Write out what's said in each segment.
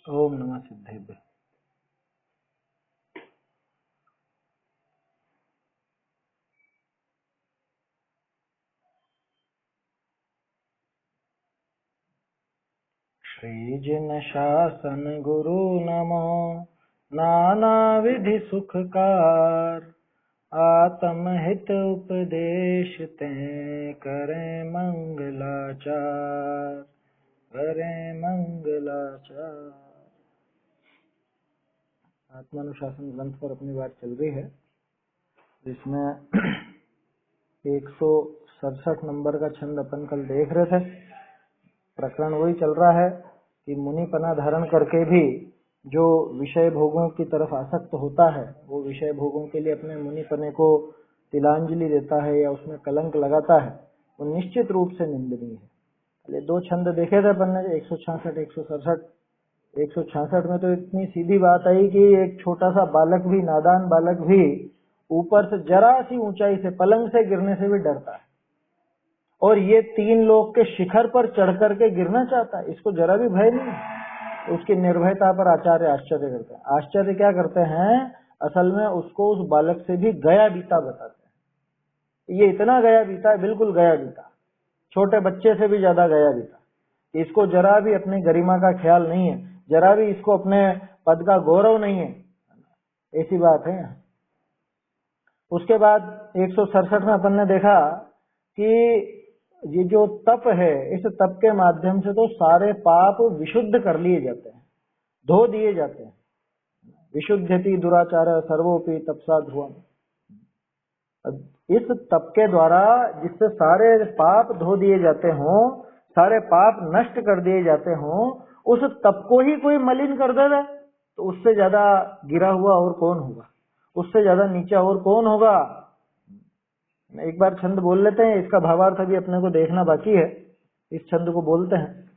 ओम नमः सिद्धेभ्य। श्री जिन शासन गुरु नमो नाना विधि सुखकार, आत्म हित उपदेश ते करें मंगलाचार, करें मंगलाचार। आत्मानुशासन ग्रंथ पर अपनी बात चल रही है, जिसमें 167 नंबर का छंद अपन कल देख रहे थे। प्रकरण वही चल रहा है कि मुनिपना धारण करके भी जो विषय भोगों की तरफ आसक्त होता है, वो विषय भोगों के लिए अपने मुनिपने को तिलांजलि देता है या उसमें कलंक लगाता है, वो निश्चित रूप से निंदनीय है। पहले दो छंद देखे थे अपन ने, 166 167। 166 में तो इतनी सीधी बात आई कि एक छोटा सा बालक भी, नादान बालक भी ऊपर से जरा सी ऊंचाई से, पलंग से गिरने से भी डरता है, और ये 3 लोग के शिखर पर चढ़ करके गिरना चाहता है। इसको जरा भी भय नहीं है। उसकी निर्भयता पर आचार्य आश्चर्य करते हैं। आश्चर्य क्या करते हैं, असल में उसको उस बालक से भी गया बीता बताते हैं। ये इतना गया बीता है, बिल्कुल गया बीता, छोटे बच्चे से भी ज्यादा गया बीता। इसको जरा भी अपनी गरिमा का ख्याल नहीं है, जरा भी इसको अपने पद का गौरव नहीं है, ऐसी बात है। उसके बाद 167 में अपन ने देखा कि ये जो तप है, इस तप के माध्यम से तो सारे पाप विशुद्ध कर लिए जाते हैं, धो दिए जाते हैं। विशुद्धति दुराचार सर्वोपि तपसा ध्रुवम। इस तप के द्वारा जिससे सारे पाप धो दिए जाते हों, सारे पाप नष्ट कर दिए जाते हों, उस तप को ही कोई मलिन कर दे तो उससे ज्यादा गिरा हुआ और कौन होगा, उससे ज्यादा नीचा और कौन होगा। एक बार छंद बोल लेते हैं, इसका भावार्थ अभी अपने को देखना बाकी है। इस छंद को बोलते हैं।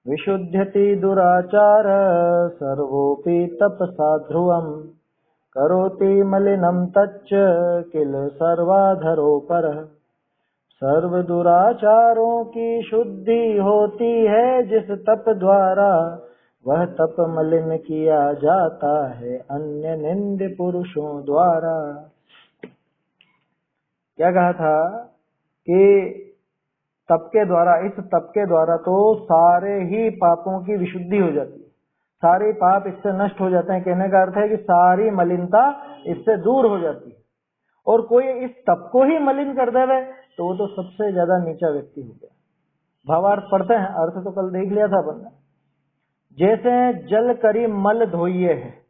विशुद्ध्यति दुराचार सर्वोपि तपसा ध्रुवम्, करोति मलिनम तच्च किल सर्वाधरो पर। सर्व दुराचारों की शुद्धि होती है जिस तप द्वारा, वह तप मलिन किया जाता है अन्य निंद पुरुषों द्वारा। क्या कहा था कि तप के द्वारा, इस तप के द्वारा तो सारे ही पापों की विशुद्धि हो जाती है, सारे पाप इससे नष्ट हो जाते हैं। कहने का अर्थ है कि सारी मलिनता इससे दूर हो जाती है। और कोई इस तप को ही मलिन कर देवे तो वो तो सबसे ज्यादा नीचा व्यक्ति हो गया। भावार्थ पढ़ते हैं, अर्थ तो कल देख लिया था अपन ने। जैसे जल करी मल धोइए है,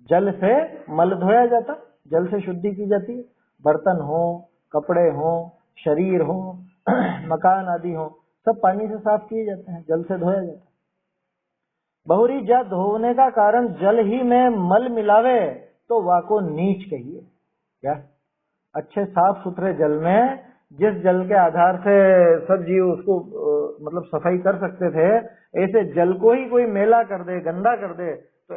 जल से मल धोया जाता, जल से शुद्धि की जाती है। बर्तन हो, कपड़े हो, शरीर हो, मकान आदि हो, सब पानी से साफ किए जाते हैं, जल से धोया जाता है। बहुरी जा धोने का कारण जल ही में मल मिलावे तो वाको नीच कहिए। क्या अच्छे साफ सुथरे जल में, जिस जल के आधार से सब जीव उसको मतलब सफाई कर सकते थे, ऐसे जल को ही कोई मैला कर दे, गंदा कर दे, तो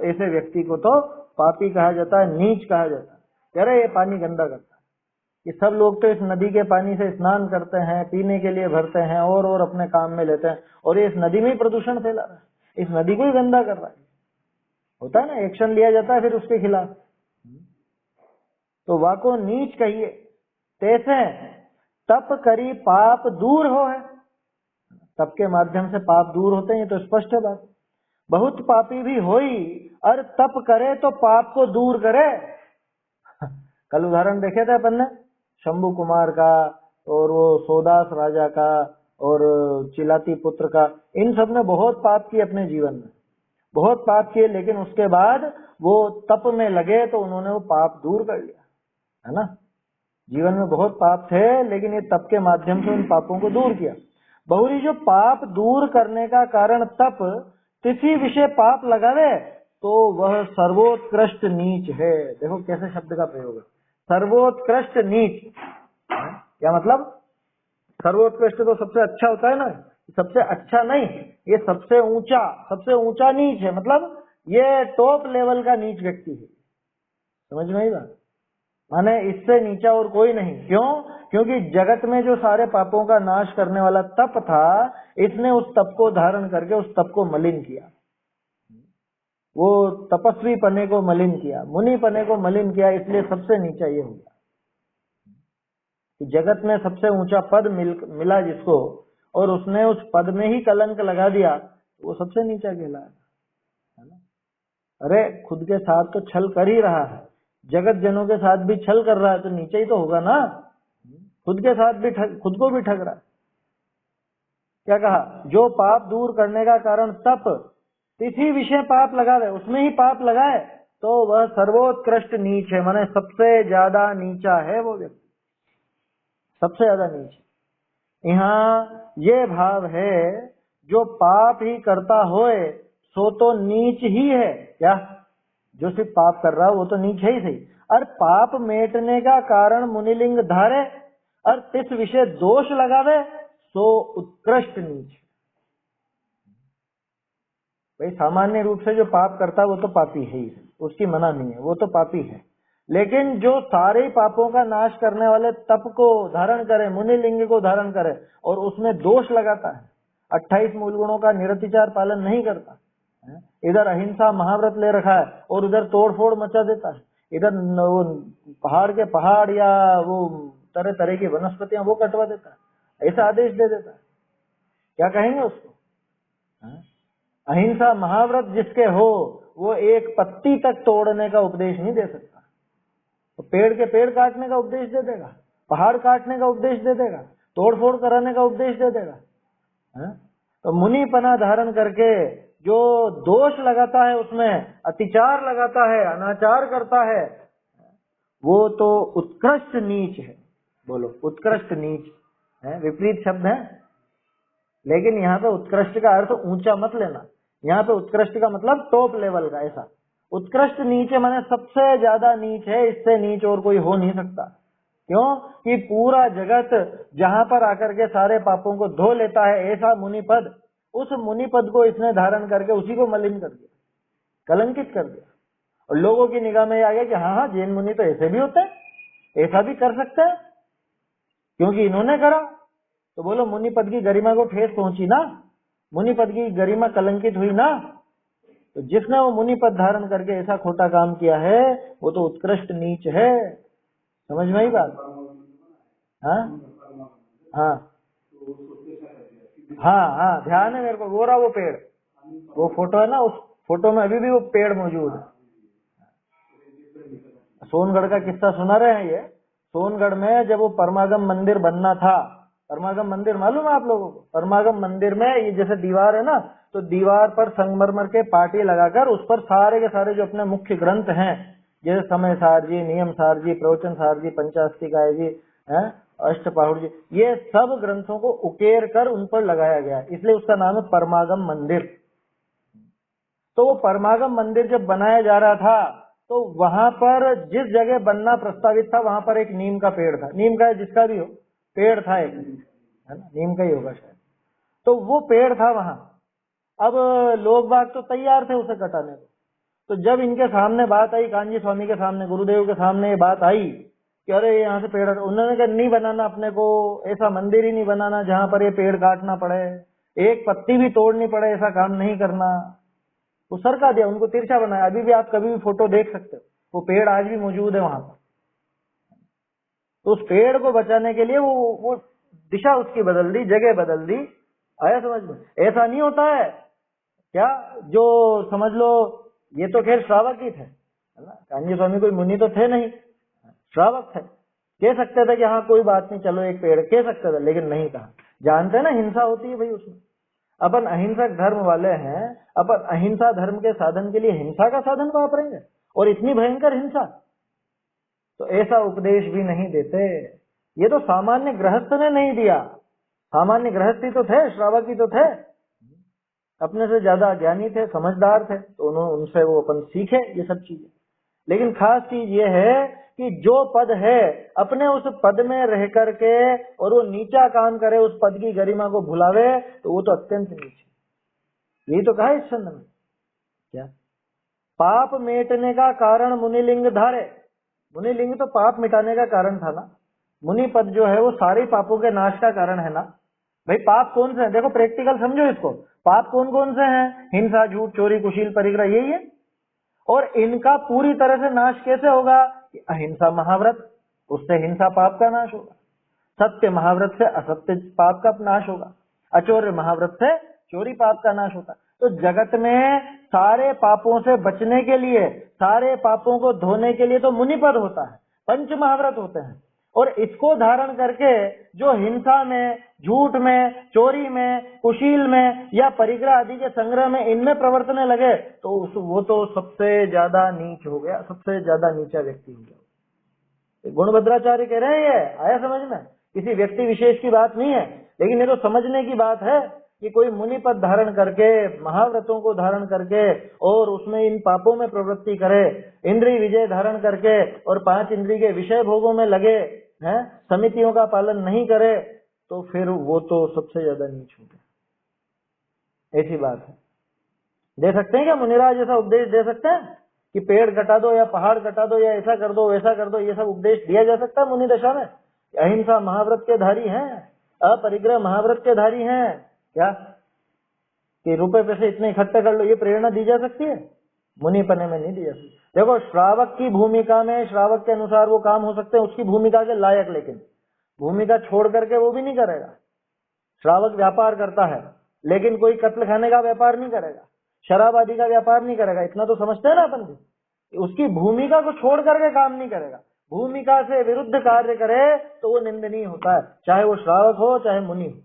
ऐसे व्यक्ति को तो पापी कहा जाता है, नीच कहा जाता है। कह रहे ये पानी गंदा करता है। ये सब लोग तो इस नदी के पानी से स्नान करते हैं, पीने के लिए भरते हैं और अपने काम में लेते हैं, और ये इस नदी में ही प्रदूषण फैला रहा है, इस नदी को ही गंदा कर रहा है। होता है ना, एक्शन लिया जाता है फिर उसके खिलाफ। तो वाको नीच कहिए तैसे तप करी पाप दूर हो है। तप के माध्यम से पाप दूर होते हैं, तो स्पष्ट है बात। बहुत पापी भी होई और तप करे तो पाप को दूर करे। कल उदाहरण देखे थे अपन ने शंभु कुमार का, और वो सोदास राजा का, और चिलाती पुत्र का। इन सब ने बहुत पाप किए अपने जीवन में, बहुत पाप किए, लेकिन उसके बाद वो तप में लगे तो उन्होंने वो पाप दूर कर लिया, है ना। जीवन में बहुत पाप थे, लेकिन ये तप के माध्यम से उन पापों को दूर किया। बहुरी जो पाप दूर करने का कारण तप, किसी विषय पाप लगावे तो वह सर्वोत्कृष्ट नीच है। देखो कैसे शब्द का प्रयोग है, सर्वोत्कृष्ट नीच। क्या मतलब? सर्वोत्कृष्ट तो सबसे अच्छा होता है ना, सबसे अच्छा नहीं, ये सबसे ऊंचा नीच है। मतलब ये टॉप लेवल का नीच व्यक्ति है। समझ में आई बात? माने इससे नीचा और कोई नहीं। क्यों? क्योंकि जगत में जो सारे पापों का नाश करने वाला तप था, इसने उस तप को धारण करके उस तप को मलिन किया, वो तपस्वी पने को मलिन किया, मुनि पने को मलिन किया, इसलिए सबसे नीचा ये हो गया। जगत में सबसे ऊंचा पद मिला जिसको, और उसने उस पद में ही कलंक लगा दिया, वो सबसे नीचा कहलाया, है ना। अरे खुद के साथ तो छल कर ही रहा है, जगत जनों के साथ भी छल कर रहा है, तो नीचे ही तो होगा ना। खुद के साथ भी खुद को भी ठग रहा है। क्या कहा? जो पाप दूर करने का कारण तप, इसी विषय पाप लगा रहे, उसमें ही पाप लगाए, तो वह सर्वोत्कृष्ट नीच है, माने सबसे ज्यादा नीचा है वो व्यक्ति, सबसे ज्यादा नीच। यहाँ ये भाव है, जो पाप ही करता होए सो तो नीच ही है। क्या? जो सिर्फ पाप कर रहा है वो तो नीच है ही सही, और पाप मेटने का कारण मुनिलिंग धारे और तिस विषय दोष लगावे सो उत्कृष्ट नीच। भाई सामान्य रूप से जो पाप करता है वो तो पापी है ही, उसकी मना नहीं है, वो तो पापी है। लेकिन जो सारे पापों का नाश करने वाले तप को धारण करे, मुनिलिंग को धारण करे, और उसमें दोष लगाता है, 28 मूल गुणों का निरतिचार पालन नहीं करता, इधर अहिंसा महाव्रत ले रखा है और उधर तोड़फोड़ मचा देता है, इधर वो पहाड़ के पहाड़ या वो तरह तरह की वनस्पतियां वो कटवा देता है, ऐसा आदेश दे देता है, क्या कहेंगे उसको? अहिंसा महाव्रत जिसके हो वो एक पत्ती तक तोड़ने का उपदेश नहीं दे सकता, तो पेड़ के पेड़ काटने का उपदेश दे देगा, पहाड़ काटने का उपदेश दे देगा, तोड़फोड़ कराने का उपदेश दे देगा। तो मुनिपना धारण करके जो दोष लगाता है, उसमें अतिचार लगाता है, अनाचार करता है, वो तो उत्कृष्ट नीच है। बोलो, उत्कृष्ट नीच है, विपरीत शब्द है, लेकिन यहाँ पे उत्कृष्ट का अर्थ ऊंचा मत लेना, यहाँ पे उत्कृष्ट का मतलब टॉप लेवल का, ऐसा। उत्कृष्ट नीचे माने सबसे ज्यादा नीच है, इससे नीच और कोई हो नहीं सकता। क्यों? कि पूरा जगत जहां पर आकर के सारे पापों को धो लेता है, ऐसा मुनिपद, उस मुनिपद को इसने धारण करके उसी को मलिन कर दिया, कलंकित कर दिया, और लोगों की निगाह में आ गया कि हाँ हाँ जैन मुनि तो ऐसे भी होते हैं, ऐसा भी कर सकते हैं, क्योंकि इन्होंने करा। तो बोलो, मुनिपद की गरिमा को ठेस पहुंची ना, मुनिपद की गरिमा कलंकित हुई ना। तो जिसने वो मुनिपद धारण करके ऐसा खोटा काम किया है, वो तो उत्कृष्ट नीच है। समझ में आई बात? हाँ हाँ हाँ हाँ, ध्यान है मेरे को, वो रहा वो पेड़, वो फोटो है ना, उस फोटो में अभी भी वो पेड़ मौजूद है। सोनगढ़ का किस्सा सुना रहे हैं ये। सोनगढ़ में जब वो परमागम मंदिर बनना था, परमागम मंदिर मालूम है आप लोगों को? परमागम मंदिर में ये जैसे दीवार है ना, तो दीवार पर संगमरमर के पाटी लगाकर उस पर सारे के सारे जो अपने मुख्य ग्रंथ हैं, जैसे समय सार जी, नियम सार जी, प्रवचन सार जी, पंचास्तिकाय जी, अष्टपाहुड़ जी, ये सब ग्रंथों को उकेर कर उन पर लगाया गया, इसलिए उसका नाम है परमागम मंदिर। तो वो परमागम मंदिर जब बनाया जा रहा था, तो वहां पर जिस जगह बनना प्रस्तावित था, वहां पर एक नीम का पेड़ था, नीम का जिसका भी हो पेड़ था एक, है ना, नीम का ही होगा शायद। तो वो पेड़ था वहां। अब लोग बाग तो तैयार थे उसे कटाने को। तो जब इनके सामने बात आई, कांजी स्वामी के सामने, गुरुदेव के सामने ये बात आई कि अरे यहाँ से पेड़, उन्होंने कहा नहीं बनाना, अपने को ऐसा मंदिर ही नहीं बनाना जहां पर ये पेड़ काटना पड़े, एक पत्ती भी तोड़नी पड़े, ऐसा काम नहीं करना। वो सरका दिया, उनको तिरछा बनाया। अभी भी आप कभी भी फोटो देख सकते हो, वो पेड़ आज भी मौजूद है वहां पर। तो उस पेड़ को बचाने के लिए वो दिशा उसकी बदल दी, जगह बदल दी। आया समझ में? ऐसा नहीं होता है क्या, जो समझ लो, ये तो खैर श्रावक ही थे, है ना, कांजी स्वामी कोई मुनि तो थे नहीं, श्रावक थे, कह सकते थे कि हाँ कोई बात नहीं, चलो एक पेड़, कह सकते थे, लेकिन नहीं कहा। जानते ना हिंसा होती है भाई उसमें। अपन अहिंसक धर्म वाले हैं, अपन अहिंसा धर्म के साधन के लिए हिंसा का साधन वापरेंगे, और इतनी भयंकर हिंसा, तो ऐसा उपदेश भी नहीं देते। ये तो सामान्य गृहस्थ ने नहीं दिया, सामान्य गृहस्थी तो थे, श्रावक ही तो थे, अपने से ज्यादा ज्ञानी थे, समझदार थे, तो उन्होंने उनसे वो अपन सीखे ये सब चीजें। लेकिन खास चीज ये है कि जो पद है, अपने उस पद में रह करके और वो नीचा काम करे, उस पद की गरिमा को भुलावे, तो वो तो अत्यंत नीचे। यही तो कहा इस छंद में, क्या पाप मेटने का कारण मुनिलिंग धारे, मुनिलिंग तो पाप मिटाने का कारण था ना। मुनि पद जो है वो सारे पापों के नाश का कारण है ना। भाई पाप कौन से हैं? देखो प्रैक्टिकल समझो इसको। पाप कौन कौन से हैं? हिंसा, झूठ, चोरी, कुशील, परिग्रह, यही है। और इनका पूरी तरह से नाश कैसे होगा? अहिंसा महाव्रत, उससे हिंसा पाप का नाश होगा। सत्य महाव्रत से असत्य पाप का नाश होगा। अचौर्य महाव्रत से चोरी पाप का नाश होता। तो जगत में सारे पापों से बचने के लिए, सारे पापों को धोने के लिए तो मुनिपद होता है, पंच महाव्रत होते हैं। और इसको धारण करके जो हिंसा में, झूठ में, चोरी में, कुशील में या परिग्रह आदि के संग्रह में इनमें प्रवर्तने लगे तो वो तो सबसे ज्यादा नीच हो गया, सबसे ज्यादा नीचा व्यक्ति हो गया। गुणभद्राचार्य कह रहे हैं, ये आया समझ में? किसी व्यक्ति विशेष की बात नहीं है, लेकिन ये तो समझने की बात है कि कोई मुनि पद धारण करके, महाव्रतों को धारण करके और उसमें इन पापों में प्रवृत्ति करे, इंद्रिय विजय धारण करके और 5 इंद्रिय के विषय भोगों में लगे हैं, समितियों का पालन नहीं करे, तो फिर वो तो सबसे ज्यादा नीच हो गया। ऐसी बात है। दे सकते हैं क्या मुनिराज ऐसा उपदेश दे सकते हैं कि पेड़ कटा दो या पहाड़ कटा दो या ऐसा कर दो वैसा कर दो? ये सब उपदेश दिया जा सकता है मुनि दशा में? अहिंसा महाव्रत के धारी हैं, अपरिग्रह महाव्रत के धारी हैं, क्या कि रुपए पैसे इतने इकट्ठे कर लो, ये प्रेरणा दी जा सकती है? मुनिपने में नहीं दी जा सकती। देखो श्रावक की भूमिका में, श्रावक के अनुसार वो काम हो सकते हैं उसकी भूमिका के लायक, लेकिन भूमिका छोड़ करके वो भी नहीं करेगा। श्रावक व्यापार करता है लेकिन कोई कत्ल खाने का व्यापार नहीं करेगा, शराब आदि का व्यापार नहीं करेगा, इतना तो समझते हैं ना अपन भी। उसकी भूमिका को छोड़ करके काम नहीं करेगा, भूमिका से विरुद्ध कार्य करे तो वो निंदनीय होता है, चाहे वो श्रावक हो चाहे मुनि हो।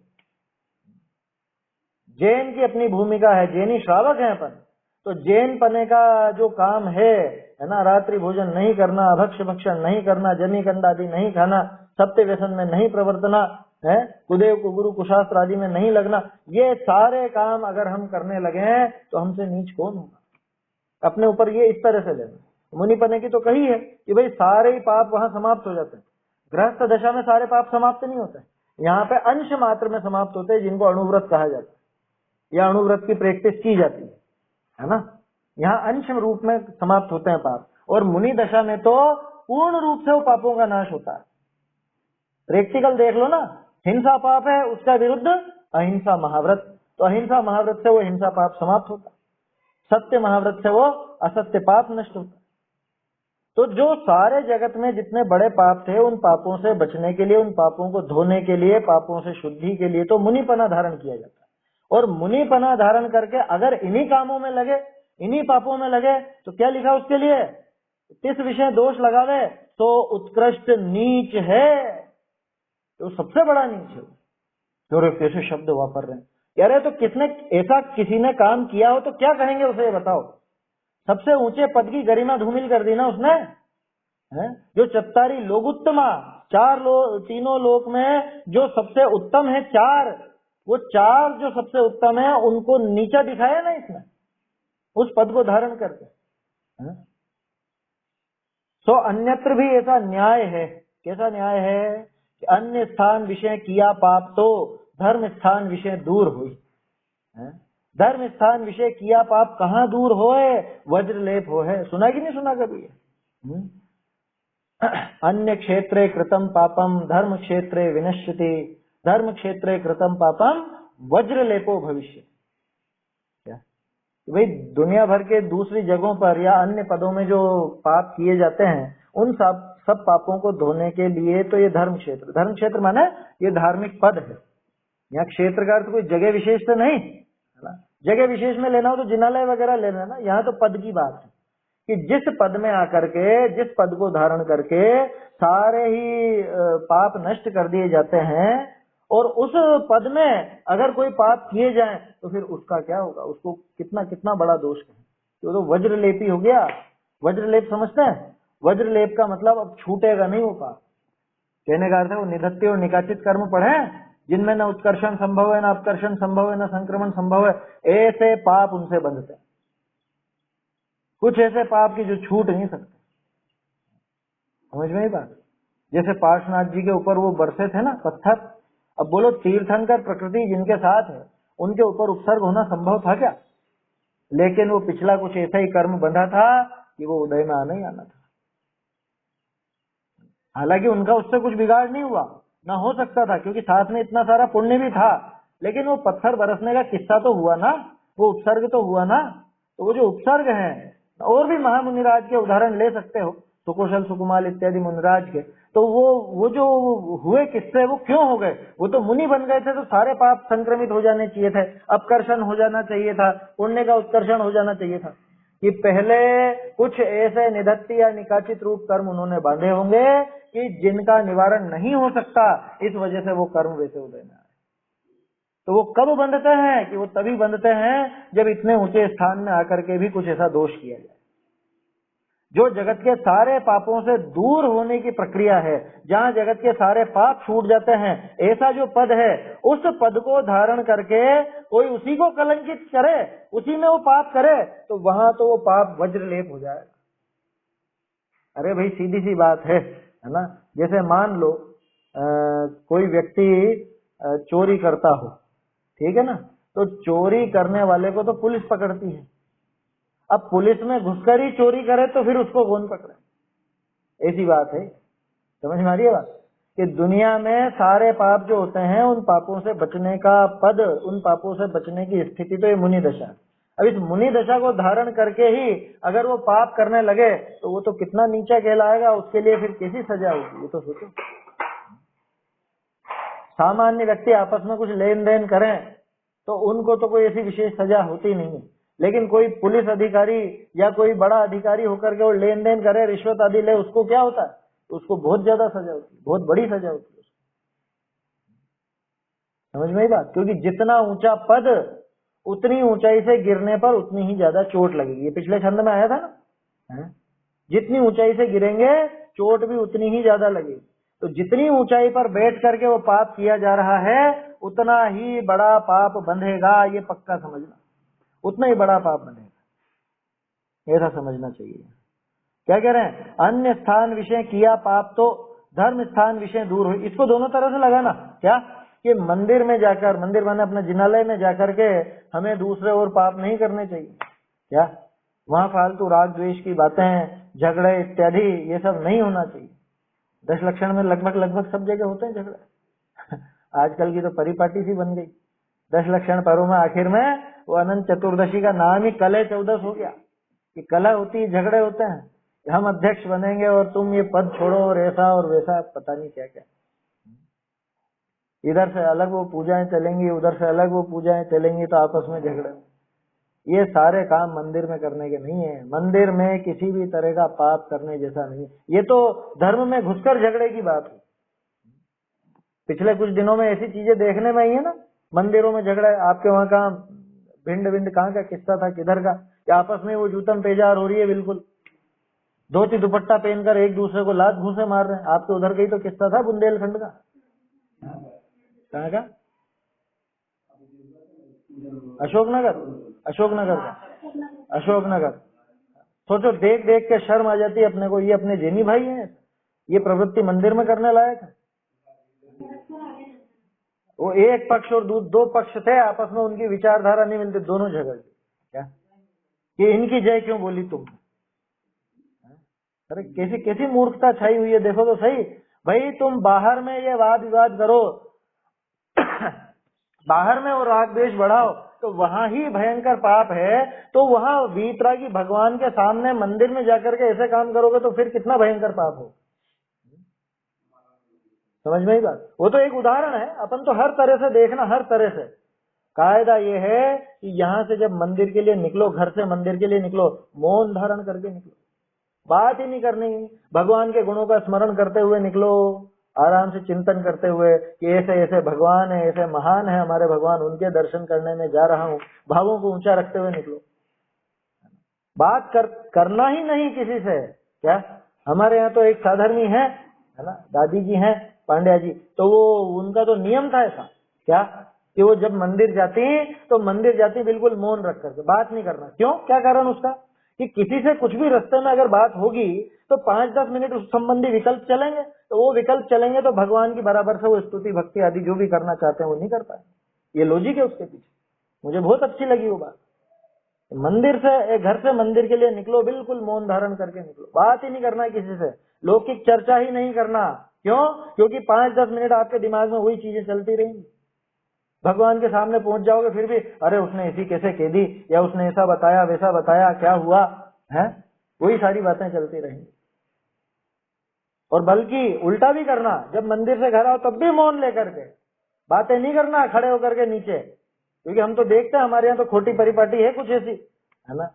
जैन की अपनी भूमिका है, जैनी श्रावक है अपन, तो जैन पने का जो काम है ना, रात्रि भोजन नहीं करना, अभक्ष्य भक्षण नहीं करना, जमी कंड आदि नहीं खाना, सत्य व्यसन में नहीं प्रवर्तना है, कुदेव कुगुरु कुशास्त्र आदि में नहीं लगना, ये सारे काम अगर हम करने लगे तो हमसे नीच कौन होगा? अपने ऊपर ये इस तरह से लेना। मुनिपने की तो कही है कि भाई सारे ही पाप वहां समाप्त हो जाते हैं। गृहस्थ दशा में सारे पाप समाप्त नहीं होते, यहाँ पे अंश मात्र में समाप्त होते हैं, जिनको अणुव्रत कहा जाता है या अणुव्रत की प्रैक्टिस की जाती है ना। यहाँ अंश रूप में समाप्त होते हैं पाप, और मुनि दशा में तो पूर्ण रूप से वो पापों का नाश होता है। प्रैक्टिकल देख लो ना, हिंसा पाप है, उसका विरुद्ध अहिंसा महाव्रत, तो अहिंसा महाव्रत से वो हिंसा पाप समाप्त होता, सत्य महाव्रत से वो असत्य पाप नष्ट होता। तो जो सारे जगत में जितने बड़े पाप थे, उन पापों से बचने के लिए, उन पापों को धोने के लिए, पापों से शुद्धि के लिए तो मुनिपना धारण किया जाता है। और मुनिपना धारण करके अगर इन्हीं कामों में लगे, इन्हीं पापों में लगे, तो क्या लिखा उसके लिए? किस विषय दोष लगावे तो उत्कृष्ट नीच है, तो सबसे बड़ा नीच है। तो कैसे शब्द वापर रहे हैं यार, ये तो किसने ऐसा किसी ने काम किया हो तो क्या कहेंगे उसे, बताओ? सबसे ऊंचे पद की गरिमा धूमिल कर दी ना उसने, है? जो चत्तारी लोगुत्तमा, तीनों लोक में जो सबसे उत्तम है चार, वो चार जो सबसे उत्तम है उनको नीचा दिखाया ना इसने, उस पद को धारण करके। सो अन्यत्र भी ऐसा न्याय है। कैसा न्याय है कि अन्य स्थान विषय किया पाप तो धर्म स्थान विषय दूर हुई। धर्म स्थान विषय किया पाप कहाँ दूर होए? वज्रलेप हो है। सुना कि नहीं सुना कभी? अन्य क्षेत्रे कृतम पापम धर्म क्षेत्रे विनश्यति, धर्म क्षेत्रे कृतम पापम वज्रलेपो भविष्य। भाई दुनिया भर के दूसरी जगहों पर या अन्य पदों में जो पाप किए जाते हैं, उन सब पापों को धोने के लिए तो ये धर्म क्षेत्र माने ये धार्मिक पद है। यहाँ क्षेत्र का अर्थ कोई जगह विशेष तो नहीं है ना, जगह विशेष में लेना हो तो जिनालय वगैरह लेना ना, यहाँ तो पद की बात है कि जिस पद में आकर के, जिस पद को धारण करके सारे ही पाप नष्ट कर दिए जाते हैं, और उस पद में अगर कोई पाप किए जाएं तो फिर उसका क्या होगा? उसको कितना कितना बड़ा दोष है, तो वज्रलेपी हो गया। वज्रलेप समझते हैं? वज्रलेप का मतलब अब छूटेगा नहीं वो पाप। कहने का अर्थ है वो निधत्ते और निकाचित कर्म पढ़े जिनमें न उत्कर्षण संभव है, न अपकर्षण संभव है, न संक्रमण संभव है, ऐसे पाप उनसे बंधते हैं। कुछ ऐसे पाप की जो छूट नहीं सकते। समझ में ही बात? जैसे पार्श्वनाथ जी के ऊपर वो बरसे थे ना पत्थर, अब बोलो तीर्थंकर प्रकृति जिनके साथ है उनके ऊपर उपसर्ग होना संभव था क्या? लेकिन वो पिछला कुछ ऐसा ही कर्म बंधा था कि वो उदय में आना ही आना था। हालांकि उनका उससे कुछ बिगाड़ नहीं हुआ, ना हो सकता था, क्योंकि साथ में इतना सारा पुण्य भी था, लेकिन वो पत्थर बरसने का किस्सा तो हुआ ना, वो उपसर्ग तो हुआ ना। तो वो जो उपसर्ग है, और भी महामुनिराज के उदाहरण ले सकते हो, सुकुशल सुकुमाल इत्यादि मुनिराज के, तो वो जो हुए किस्से वो क्यों हो गए? वो तो मुनि बन गए थे तो सारे पाप संक्रमित हो जाने चाहिए थे, अपकर्षण हो जाना चाहिए था, पुण्य का उत्कर्षण हो जाना चाहिए था। कि पहले कुछ ऐसे निधत्ति या निकाचित रूप कर्म उन्होंने बांधे होंगे कि जिनका निवारण नहीं हो सकता, इस वजह से वो कर्म वैसे उदय में आए। तो वो कब बंधते हैं? कि वो तभी बंधते हैं जब इतने ऊंचे स्थान में आकर के भी कुछ ऐसा दोष किया जाए। जो जगत के सारे पापों से दूर होने की प्रक्रिया है, जहाँ जगत के सारे पाप छूट जाते हैं, ऐसा जो पद है, उस पद को धारण करके कोई उसी को कलंकित करे, उसी में वो पाप करे, तो वहां तो वो पाप वज्रलेप हो जाएगा। अरे भाई सीधी सी बात है ना? जैसे मान लो कोई व्यक्ति चोरी करता हो, ठीक है ना, तो चोरी करने वाले को तो पुलिस पकड़ती है। अब पुलिस में घुसकर ही चोरी करे तो फिर उसको कौन पकड़े? ऐसी बात है। समझ में आ रही है बात? कि दुनिया में सारे पाप जो होते हैं, उन पापों से बचने का पद, उन पापों से बचने की स्थिति तो ये मुनि दशा। अब इस मुनि दशा को धारण करके ही अगर वो पाप करने लगे तो वो तो कितना नीचा कहलाएगा, उसके लिए फिर कैसी सजा होगी, ये तो सोचो। सामान्य व्यक्ति आपस में कुछ लेन देन करें तो उनको तो कोई ऐसी विशेष सजा होती नहीं है, लेकिन कोई पुलिस अधिकारी या कोई बड़ा अधिकारी होकर के वो लेन देन करे, रिश्वत आदि ले, उसको क्या होता है? उसको बहुत ज्यादा सजा होती है, बहुत बड़ी सजा होती है। समझ में ही बात? क्योंकि जितना ऊंचा पद, उतनी ऊंचाई से गिरने पर उतनी ही ज्यादा चोट लगेगी। ये पिछले छंद में आया था ना, जितनी ऊंचाई से गिरेंगे चोट भी उतनी ही ज्यादा लगेगी। तो जितनी ऊंचाई पर बैठ करके वो पाप किया जा रहा है, उतना ही बड़ा पाप बंधेगा, ये पक्का समझना, उतना ही बड़ा पाप बनेगा, ऐसा समझना चाहिए। क्या कह रहे हैं? अन्य स्थान विषय किया पाप तो धर्म स्थान विषय दूर हुई। इसको दोनों तरह से लगाना, क्या कि मंदिर में जाकर, मंदिर माने अपना जिनालय में जाकर के हमें दूसरे और पाप नहीं करने चाहिए, क्या वहां फालतू राग द्वेष की बातें, झगड़े इत्यादि ये सब नहीं होना चाहिए। 10 लक्षण में लगभग सब जगह होते हैं झगड़े। आजकल की तो परिपाटी सी बन गई। 10 लक्षण पर्व में आखिर में वो अनंत चतुर्दशी का नाम ही कलह 14 हो गया कि कलह होती है, झगड़े होते हैं, हम अध्यक्ष बनेंगे और तुम ये पद छोड़ो और ऐसा और वैसा, पता नहीं क्या क्या। इधर से अलग वो पूजाएं चलेंगी, उधर से अलग वो पूजाएं चलेंगी, तो आपस में झगड़े। ये सारे काम मंदिर में करने के नहीं है। मंदिर में किसी भी तरह का पाप करने जैसा नहीं है। ये तो धर्म में घुसकर झगड़े की बात है। पिछले कुछ दिनों में ऐसी चीजें देखने में आई है ना, मंदिरों में झगड़ा। आपके वहां का भिंड विंड कहाँ का किस्सा था, किधर का, या आपस में वो जूतम पेजार हो रही है, बिल्कुल धोती दुपट्टा पहनकर एक दूसरे को लात घूंसे मार रहे हैं। आपके उधर का ही तो किस्सा था बुंदेलखंड का। कहाँ का? अशोकनगर, अशोकनगर का, अशोकनगर। सोचो, देख देख के शर्म आ जाती है अपने को, ये अपने जैनी भाई हैं, ये प्रवृत्ति मंदिर में करने लायक है। वो एक पक्ष और दो पक्ष थे, आपस में उनकी विचारधारा नहीं मिलती, दोनों झगड़ क्या कि इनकी जय क्यों बोली तुम। अरे कैसी कैसी मूर्खता छाई हुई है, देखो तो सही। भाई तुम बाहर में ये वाद विवाद करो, बाहर में वो राग द्वेष बढ़ाओ, तो वहां ही भयंकर पाप है। तो वहां वीतरागी भगवान के सामने मंदिर में जाकर के ऐसे काम करोगे तो फिर कितना भयंकर पाप हो। समझ में ही बात? वो तो एक उदाहरण है, अपन तो हर तरह से देखना, हर तरह से। कायदा ये है कि यहाँ से जब मंदिर के लिए निकलो, घर से मंदिर के लिए निकलो, मौन धारण करके निकलो, बात ही नहीं करनी। भगवान के गुणों का स्मरण करते हुए निकलो, आराम से चिंतन करते हुए कि ऐसे ऐसे भगवान है, ऐसे महान है हमारे भगवान, उनके दर्शन करने में जा रहा हूँ, भावों को ऊंचा रखते हुए निकलो। बात करना ही नहीं किसी से। क्या हमारे यहाँ तो एक साधर्मी है ना, दादी जी हैं पांड्या जी, तो वो उनका तो नियम था ऐसा, क्या कि वो जब मंदिर जाती तो मंदिर जाती बिल्कुल मौन रख करके, बात नहीं करना। क्यों? क्या कारण उसका? कि किसी से कुछ भी रास्ते में अगर बात होगी तो 5-10 मिनट उस संबंधी विकल्प चलेंगे, तो वो विकल्प चलेंगे तो भगवान की बराबर से वो स्तुति भक्ति आदि जो भी करना चाहते हैं वो नहीं कर पाए। ये लॉजिक है उसके पीछे, मुझे बहुत अच्छी लगी वो बात। मंदिर से, घर से मंदिर के लिए निकलो, बिल्कुल मौन धारण करके निकलो, बात ही नहीं करना है किसी से। लौकिक चर्चा ही नहीं करना। क्यों? क्योंकि 5-10 मिनट आपके दिमाग में वही चीजें चलती रहेंगी। भगवान के सामने पहुंच जाओगे फिर भी अरे उसने ऐसी कैसे कह दी, या उसने ऐसा बताया वैसा बताया, क्या हुआ है, वही सारी बातें चलती रहेंगी। और बल्कि उल्टा भी करना, जब मंदिर से घर आओ तब भी मौन लेकर के, बातें नहीं करना खड़े होकर के नीचे, क्योंकि हम तो देखते हैं हमारे यहाँ तो खोटी परिपाटी है कुछ ऐसी, है ना।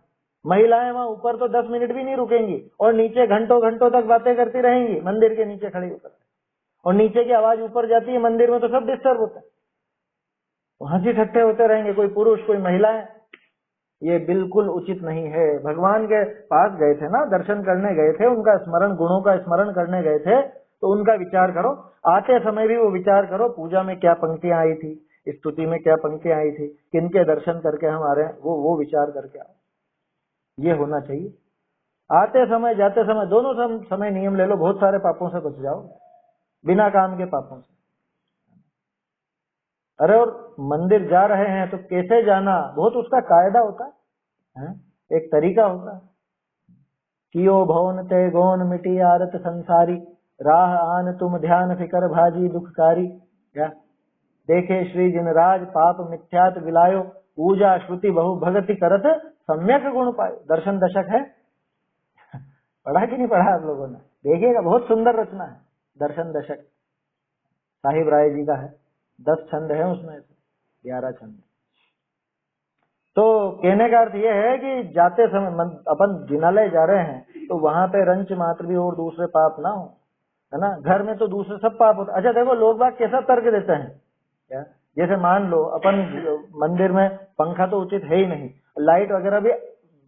महिलाएं वहां ऊपर तो 10 मिनट भी नहीं रुकेंगी और नीचे घंटों घंटों तक बातें करती रहेंगी मंदिर के नीचे खड़ी होकर, और नीचे की आवाज ऊपर जाती है मंदिर में तो सब डिस्टर्ब होता है, हंसी ठट्ठे होते रहेंगे, कोई पुरुष कोई महिलाएं। ये बिल्कुल उचित नहीं है। भगवान के पास गए थे ना, दर्शन करने गए थे, उनका स्मरण, गुणों का स्मरण करने गए थे, तो उनका विचार करो। आते समय भी वो विचार करो, पूजा में क्या पंक्तियां आई थी, स्तुति में क्या पंक्तियां आई थी, किनके दर्शन करके हम आ रहे हैं, वो विचार करके आओ। ये होना चाहिए। आते समय जाते समय दोनों समय नियम ले लो, बहुत सारे पापों से बच जाओ, बिना काम के पापों से। अरे और मंदिर जा रहे हैं तो कैसे जाना, बहुत उसका कायदा होता है, एक तरीका होता है। कियो भवन ते गौन मिटी आरत संसारी, राह आन तुम ध्यान फिकर भाजी दुखकारी। क्या देखे श्री जिनराज पाप मिथ्यात विलायो, पूजा श्रुति बहु भगति करत सम्यक गुण पायो। दर्शन दशक है, पढ़ा कि नहीं पढ़ा आप लोगों ने? देखिएगा, बहुत सुंदर रचना है दर्शन दशक, साहिब राय जी का है। 10 छंद है उसमें से, 11 छंद। तो कहने का अर्थ यह है कि जाते समय अपन जिनालय जा रहे हैं तो वहां पे रंच मात्र भी और दूसरे पाप ना हो, है ना। घर में तो दूसरे सब पाप होते। अच्छा देखो, लोग बाग कैसा तर्क देते हैं, क्या जैसे मान लो अपन मंदिर में पंखा तो उचित है ही नहीं, लाइट वगैरह भी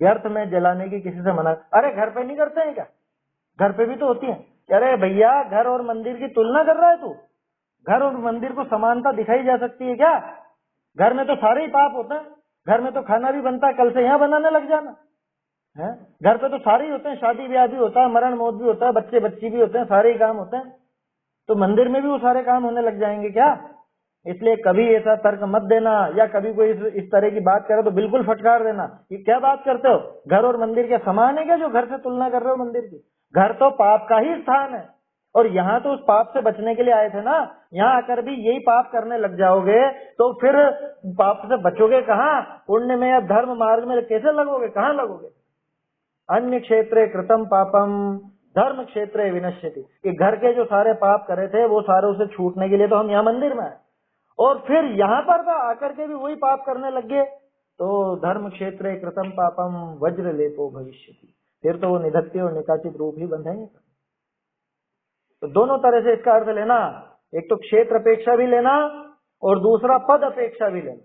व्यर्थ में जलाने की किसी से मना, अरे घर पे नहीं करते हैं क्या? घर पे भी तो होती है। अरे भैया, घर और मंदिर की तुलना कर रहा है तू? घर और मंदिर को समानता दिखाई जा सकती है क्या? घर में तो सारे ही पाप होते हैं, घर में तो खाना भी बनता है, कल से यहाँ बनाने लग जाना है। घर पे तो सारे ही होते हैं, शादी ब्याह भी होता है, मरण मौत भी होता है, बच्चे बच्ची भी होते हैं, सारे ही काम होते हैं। तो मंदिर में भी वो सारे काम होने लग जाएंगे क्या? इसलिए कभी ऐसा तर्क मत देना, या कभी कोई इस तरह की बात करे तो बिल्कुल फटकार देना कि क्या बात करते हो, घर और मंदिर के समान है क्या जो घर से तुलना कर रहे हो मंदिर की? घर तो पाप का ही स्थान है, और यहाँ तो उस पाप से बचने के लिए आए थे ना। यहाँ आकर भी यही पाप करने लग जाओगे तो फिर पाप से बचोगे कहाँ? पुण्य में या धर्म मार्ग में कैसे लगोगे, कहाँ लगोगे? अन्य क्षेत्रे कृतम पापम धर्म क्षेत्रे विनश्यति, कि घर के जो सारे पाप करे थे वो सारे उसे छूटने के लिए तो हम यहाँ मंदिर में आए, और फिर यहाँ पर तो आकर के भी वही पाप करने लग गए, तो धर्म क्षेत्रे कृतम पापम वज्र लेपो भविष्यति, फिर तो वो निधत्य और निकाचित रूप ही बंधेंगे। तो दोनों तरह से इसका अर्थ लेना, एक तो क्षेत्र अपेक्षा भी लेना और दूसरा पद अपेक्षा भी लेना,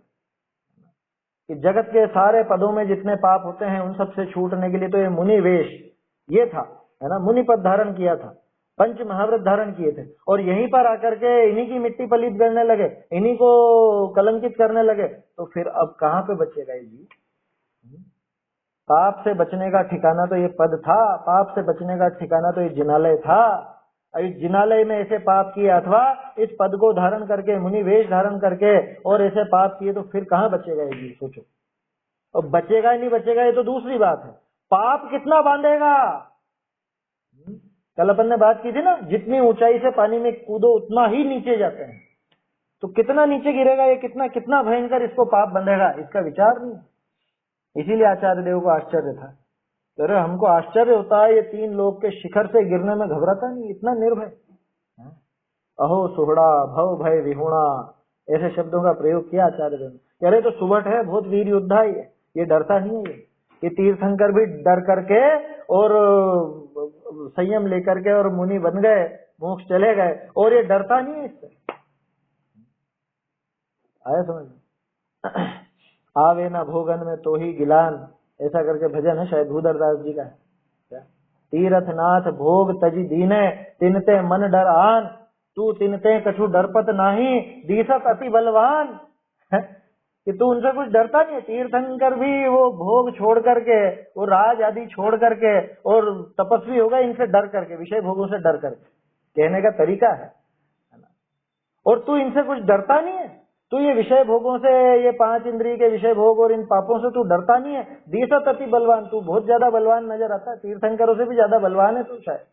कि जगत के सारे पदों में जितने पाप होते हैं उन सब से छूटने के लिए तो ये मुनि वेश ये था, है ना। मुनि पद धारण किया था, पंच महाव्रत धारण किए थे, और यहीं पर आकर के इन्हीं की मिट्टी पलीत करने लगे, इन्हीं को कलंकित करने लगे, तो फिर अब कहाँ पे बचेगा ये जी? पाप से बचने का ठिकाना तो ये पद था, पाप से बचने का ठिकाना तो ये जिनालय था। इस जिनालय में ऐसे पाप किए अथवा इस पद को धारण करके, मुनि वेश धारण करके और ऐसे पाप किए, तो फिर कहाँ बचेगा ये जी? सोचो। और बचेगा ही नहीं बचेगा ये तो दूसरी बात है, पाप कितना बांधेगा? कल अपन ने बात की थी ना, जितनी ऊंचाई से पानी में कूदो उतना ही नीचे जाते हैं, तो कितना नीचे गिरेगा ये, कितना कितना भयंकर इसको पाप बंधेगा, इसका विचार नहीं। इसीलिए आचार्य देव को आश्चर्य था, अरे हमको आश्चर्य होता है ये 3 लोग के शिखर से गिरने में घबराता नहीं, इतना निर्भय। अहो सुहड़ा भव भय विहुणा, ऐसे शब्दों का प्रयोग किया आचार्य देव ने। अरे तो सुबट है, बहुत वीर योद्धा है ये डरता नहीं है। ये तीर्थंकर भी डर करके और संयम लेकर के और मुनि बन गए, मोक्ष चले गए, और ये डरता नहीं है इससे। आया समझ? आवे ना भोगन में तो ही गिलान, ऐसा करके भजन है, शायद भूधरदास जी का है। तीरथ नाथ भोग तजी दीने, तिनते मन डर आन, तू तिनते कछु डरपत नाही, दीसत अति बलवान। कि तू उनसे कुछ डरता नहीं है। तीर्थंकर भी वो भोग छोड़ करके, वो राज आदि छोड़ करके, और तपस्वी होगा इनसे डर करके, विषय भोगों से डर करके, कहने का तरीका है ना। और तू इनसे कुछ डरता नहीं है, तू ये विषय भोगों से, ये 5 इंद्रिय के विषय भोग और इन पापों से तू डरता नहीं है। दीसत अति बलवान, तू बहुत ज्यादा बलवान नजर आता है, तीर्थंकरों से भी ज्यादा बलवान है तू शायद।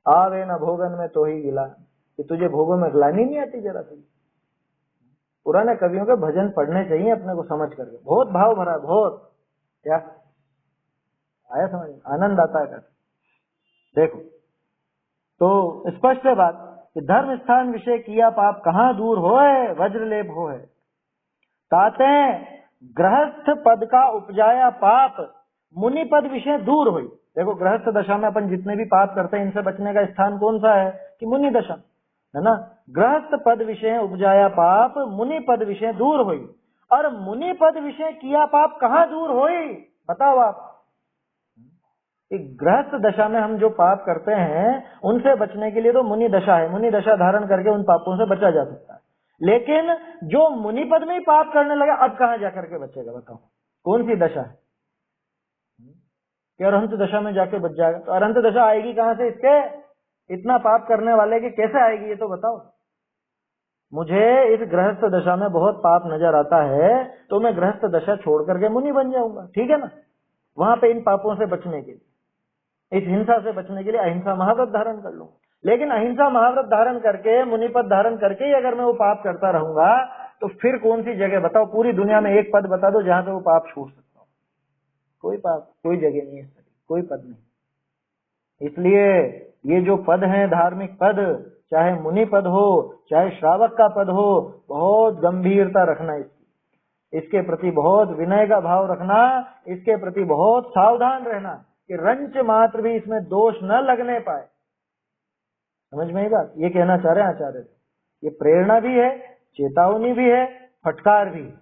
आवे न भोगन में तो ही गिला, कि तुझे भोगों में गिलानी नहीं आती जरा सी। पुराने कवियों के भजन पढ़ने चाहिए अपने को समझ करके, बहुत भाव भरा, बहुत क्या आया समझ, आनंद आता है। देखो तो स्पष्ट है बात कि धर्म स्थान विषय किया पाप कहाँ दूर होए, वज्रलेप होए। ताते गृहस्थ पद का उपजाया पाप, मुनि पद विषय दूर हुई। देखो गृहस्थ दशा में अपन जितने भी पाप करते हैं इनसे बचने का स्थान कौन सा है, कि मुनि दशा, है ना। गृहस्थ पद विषय उपजाया पाप, मुनि पद विषय दूर हुई। और मुनि पद विषय किया पाप कहाँ दूर हुई, बताओ आप। गृहस्थ दशा में हम जो पाप करते हैं उनसे बचने के लिए तो मुनि दशा है, मुनि दशा धारण करके उन पापों से बचा जा सकता है। लेकिन जो मुनि पद में ही पाप करने लगा, अब कहाँ जाकर के बचेगा, बताओ कौन सी दशा है कि अरहंत दशा में जाके बच जाएगा। तो अरहंत दशा आएगी कहां से इसके, इतना पाप करने वाले की कैसे आएगी, ये तो बताओ मुझे। इस गृहस्थ दशा में बहुत पाप नजर आता है तो मैं गृहस्थ दशा छोड़ करके मुनि बन जाऊंगा, ठीक है ना। वहां पे इन पापों से बचने के लिए, इस हिंसा से बचने के लिए अहिंसा महाव्रत धारण कर लूंगा। लेकिन अहिंसा महाव्रत धारण करके, मुनिपद धारण करके ही अगर मैं वो पाप करता रहूंगा तो फिर कौन सी जगह, बताओ पूरी दुनिया में एक पद बता दो जहां पे वो पाप छूट सकता हूँ। कोई पाप, कोई जगह नहीं है, कोई पद नहीं। इसलिए ये जो पद हैं, धार्मिक पद, चाहे मुनि पद हो चाहे श्रावक का पद हो, बहुत गंभीरता रखना इसके प्रति बहुत विनय का भाव रखना, इसके प्रति बहुत सावधान रहना कि रंच मात्र भी इसमें दोष न लगने पाए। समझ में ही बात, ये कहना चाह रहे हैं आचार्य। ये प्रेरणा भी है, चेतावनी भी है, फटकार भी है।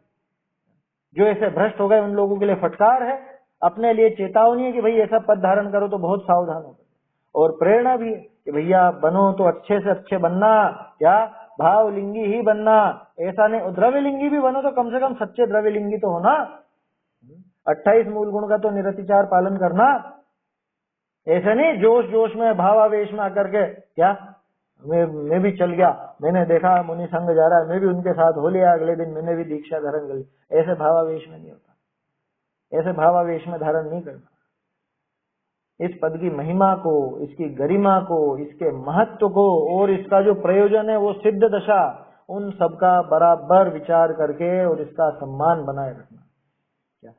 जो ऐसे भ्रष्ट हो गए उन लोगों के लिए फटकार है, अपने लिए चेतावनी है कि भाई ऐसा पद धारण करो तो बहुत सावधान हो। और प्रेरणा भी है कि भैया बनो तो अच्छे से अच्छे बनना, क्या भावलिंगी ही बनना, ऐसा नहीं द्रव्यलिंगी भी बनो तो कम से कम सच्चे द्रव्यलिंगी तो होना। 28 मूल गुण का तो निरतिचार पालन करना, ऐसे नहीं जोश जोश में भावावेश में आकर के क्या मैं भी चल गया, मैंने देखा मुनि संग जा रहा है, मैं भी उनके साथ हो लिया, अगले दिन मैंने भी दीक्षा धारण कर ली। ऐसे भावावेश में नहीं होता, ऐसे भावावेश में धारण नहीं करना। इस पद की महिमा को, इसकी गरिमा को, इसके महत्व को और इसका जो प्रयोजन है वो सिद्ध दशा, उन सबका बराबर विचार करके और इसका सम्मान बनाए रखना। क्या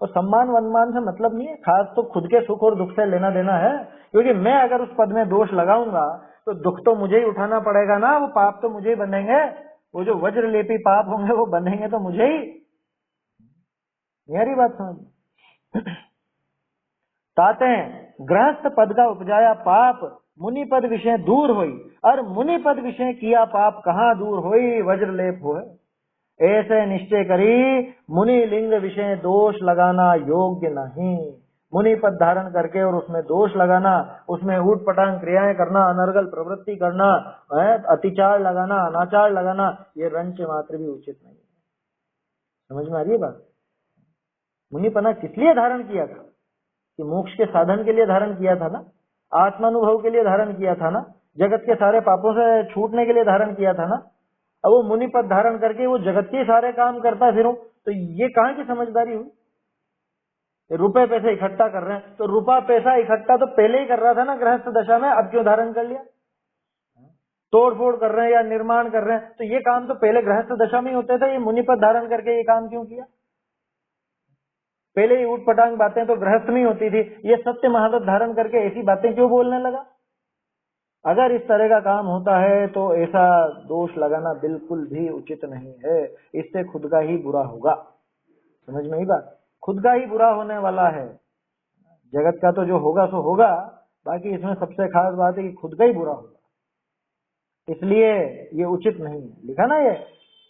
और सम्मान वन्मान से मतलब नहीं है, खास तो खुद के सुख और दुख से लेना देना है। क्योंकि मैं अगर उस पद में दोष लगाऊंगा तो दुख तो मुझे ही उठाना पड़ेगा ना, वो पाप तो मुझे ही बनेंगे, वो जो वज्रलेपी पाप होंगे वो बनेंगे तो मुझे ही। मेरी बात समझ। ताते गृहस्थ पद का उपजाया पाप, मुनि पद विषय दूर हुई। और मुनि पद विषय किया पाप कहाँ दूर हुई, वज्रलेप हुए। ऐसे निश्चय करी मुनि लिंग विषय दोष लगाना योग्य नहीं। मुनि पद धारण करके और उसमें दोष लगाना, उसमें ऊट पटांग क्रियाएं करना, अनर्गल प्रवृत्ति करना, अतिचार लगाना, अनाचार लगाना, ये रंच मात्र भी उचित नहीं है। समझ में आ रही है बात। मुनिपना किस लिए धारण किया था, कि मोक्ष के साधन के लिए धारण किया था ना, आत्मानुभव के लिए धारण किया था ना, जगत के सारे पापों से छूटने के लिए धारण किया था ना। अब वो मुनि पद धारण करके वो जगत के सारे काम करता फिरूं, तो ये कहां की समझदारी हुई। रुपए पैसे इकट्ठा कर रहे हैं तो रुपया पैसा इकट्ठा तो पहले ही कर रहा था ना गृहस्थ दशा में, अब क्यों धारण कर लिया। तोड़ फोड़ कर रहे हैं या निर्माण कर रहे हैं तो ये काम तो पहले गृहस्थ दशा में ही होते थे, ये मुनि पद धारण करके ये काम क्यों किया। पहले ही ऊट पटांग बातें तो गृहस्थ में होती थी, ये सत्य महाव्रत धारण करके ऐसी बातें क्यों बोलने लगा। अगर इस तरह का काम होता है तो ऐसा दोष लगाना बिल्कुल भी उचित नहीं है, इससे खुद का ही बुरा होगा। समझ में ही बात, खुद का ही बुरा होने वाला है। जगत का तो जो होगा सो होगा, बाकी इसमें सबसे खास बात है कि खुद का ही बुरा होगा, इसलिए ये उचित नहीं है। लिखा ना ये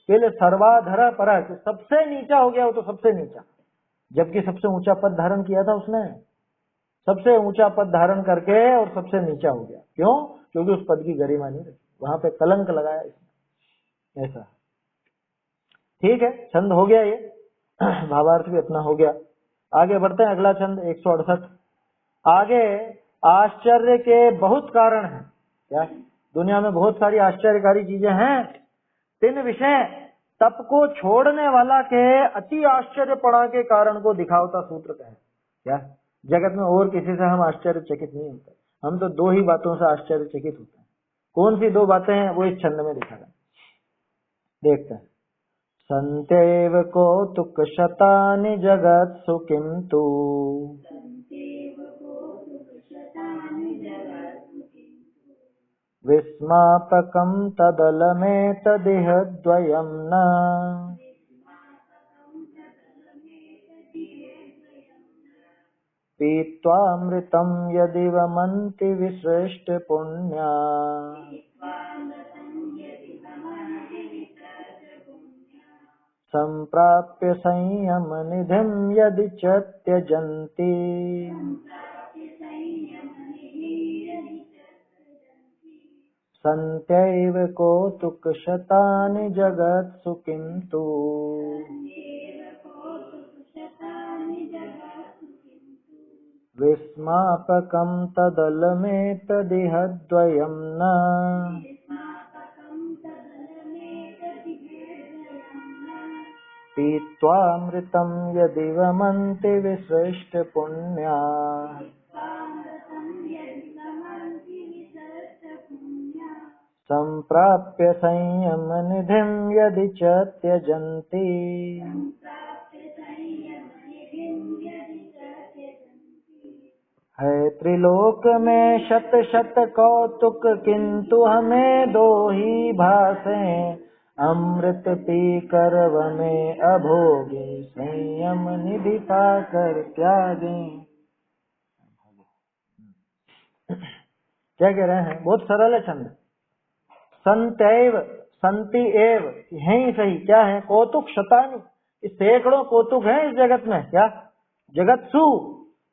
पहले सर्वाधर परक, सबसे नीचा हो गया वो तो सबसे नीचा, जबकि सबसे ऊंचा पद धारण किया था उसने। सबसे ऊंचा पद धारण करके और सबसे नीचा हो गया, क्यों, क्योंकि उस पद की गरिमा नहीं रखी, वहां पे कलंक लगाया इसने। ऐसा ठीक है, छंद हो गया ये, भावार्थ भी अपना हो गया। आगे बढ़ते हैं, अगला छंद 168। आगे आश्चर्य के बहुत कारण हैं, क्या दुनिया में बहुत सारी आश्चर्यकारी चीजें हैं। 3 विषय तप को छोड़ने वाला के अति आश्चर्यपणा के कारण को दिखावता सूत्र का है। क्या जगत में और किसी से हम आश्चर्यचकित नहीं होते। हम तो दो ही बातों से आश्चर्यचकित होते हैं। कौन सी दो बातें हैं, वो इस छंद में दिखा रहे हैं, देखते हैं। संत्यैव कौतुक शतानि जगत्सु किंतु विस्मापकं तदलमेतदिह द्वयं न पीत्वामृतं यदिव मन्ति विसृष्ट पुण्या संप्राप्य संयम निधिं यदि च त्यजन्ति संत्यैव कौतुक शतानि जगत्सु किंतु विस्मापकं तदलमेतदिह द्वयं न पीत्वामृतं यदिव मन्ति विसृष्ट पुण्या संप्राप्य संयम निधिं यदि च त्यजन्ति है त्रिलोक में शत शत कौतुक किंतु हमें दो ही भासे अमृत पी कर में अभोगे संयम निधि पाकर त्यागे। क्या कह रहे हैं, बहुत सरल है छंद। संत्यैव संति एव है ही सही, क्या है, कौतुक शतानि, इस सैकड़ों कौतुक हैं इस जगत में, क्या जगत्सु,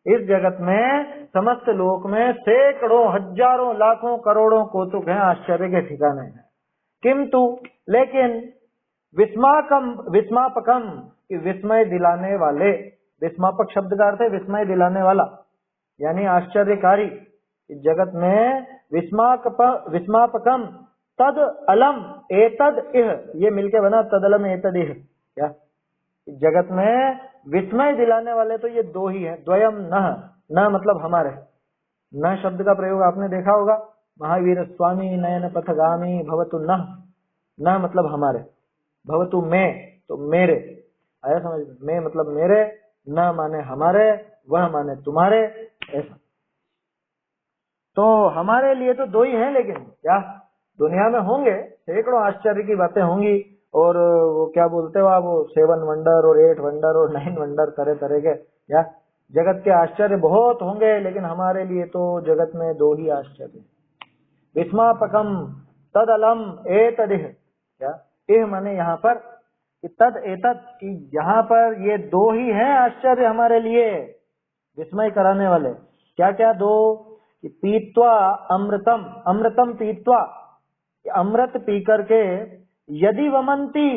इस जगत में समस्त लोक में सैकड़ों हजारों लाखों करोड़ों कौतुक हैं, आश्चर्य के ठिकाने हैं। किंतु लेकिन विस्मापकम विस्मय दिलाने वाले, विस्मापक शब्द का अर्थ है विस्मय दिलाने वाला यानी आश्चर्यकारी। इस जगत में विस्मापकम तद अलम एतद इह, ये मिलके बना तदलम एतद इह। क्या इस जगत में विस्मय दिलाने वाले तो ये दो ही हैं, द्वयम नह, न मतलब हमारे, न शब्द का प्रयोग आपने देखा होगा, महावीर स्वामी नयन पथगामी भवतु नह, न मतलब हमारे, भवतु में तो मेरे, आया समझ में, में मतलब मेरे, न माने हमारे, वह माने तुम्हारे, ऐसा। तो हमारे लिए तो दो ही हैं, लेकिन क्या दुनिया में होंगे सैकड़ों आश्चर्य की बातें होंगी, और वो क्या बोलते हो आप, वो 7 वंडर और 8 वंडर और 9 वंडर तरह तरह के, या जगत के आश्चर्य बहुत होंगे, लेकिन हमारे लिए तो जगत में दो ही आश्चर्य। विस्मापकम तदलम एतदिह, क्या एह माने यहाँ पर कि तद एतद, कि यहाँ पर ये दो ही हैं आश्चर्य हमारे लिए विस्मय कराने वाले। क्या क्या दो, कि पीत्वा अमृतम, अमृतम पीत्वा, अमृत पी करके, यदि वमंती,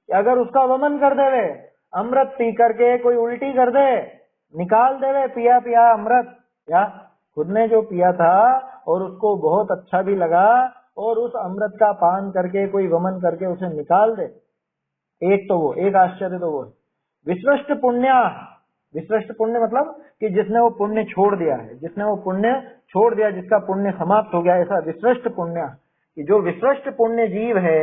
अगर उसका वमन कर देवे, अमृत पी करके कोई उल्टी कर दे, निकाल देवे पिया पिया अमृत, या खुद ने जो पिया था और उसको बहुत अच्छा भी लगा, और उस अमृत का पान करके कोई वमन करके उसे निकाल दे, एक तो वो, एक आश्चर्य तो वो है। विसृष्ट पुण्य, विसृष्ट पुण्य मतलब कि जिसने वो पुण्य छोड़ दिया है, जिसने वो पुण्य छोड़ दिया, जिसका पुण्य समाप्त हो गया, ऐसा विसृष्ट पुण्य। कि जो विसृष्ट पुण्य जीव है